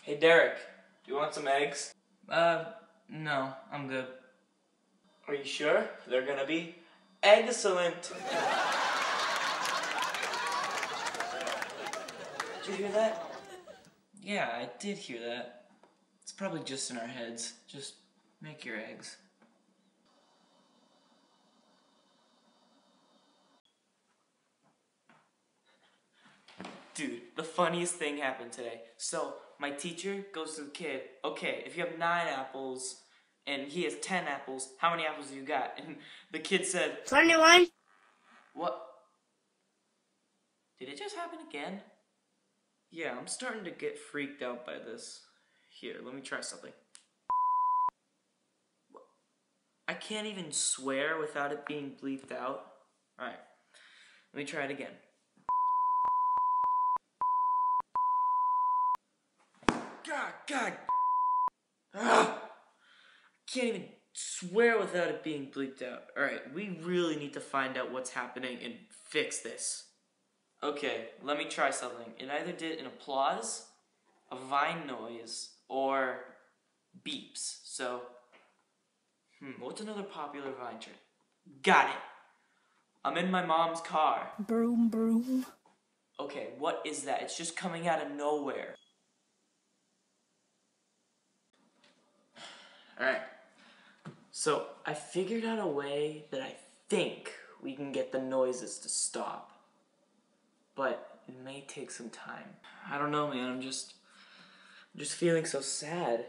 Hey Derek, do you want some eggs? No, I'm good. Are you sure? They're gonna be excellent. Did you hear that? Yeah, I did hear that. It's probably just in our heads. Just make your eggs. Dude, the funniest thing happened today. So, my teacher goes to the kid, okay, if you have 9 apples and he has 10 apples, how many apples do you got? And the kid said, 21. What? Did it just happen again? Yeah, I'm starting to get freaked out by this. Here, let me try something. I can't even swear without it being bleeped out. Alright, let me try it again. God. I can't even swear without it being bleeped out. Alright, we really need to find out what's happening and fix this. Okay, let me try something. It either did an applause, a Vine noise, or beeps. So, what's another popular Vine trick? Got it! I'm in my mom's car. Broom, broom. Okay, what is that? It's just coming out of nowhere. Alright, so I figured out a way that I think we can get the noises to stop. But it may take some time. I don't know, man, I'm just feeling so sad.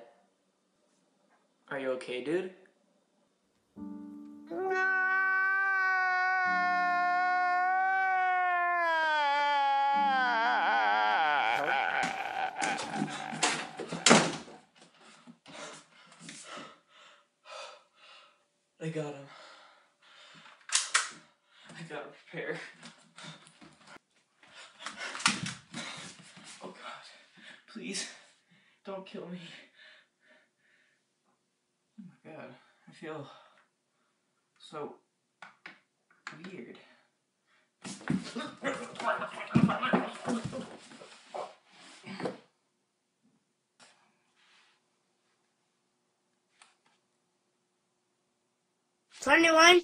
Are you okay, dude? I got him. I gotta prepare. Oh God, please, don't kill me. Oh my God, I feel so weird. Twenty-one.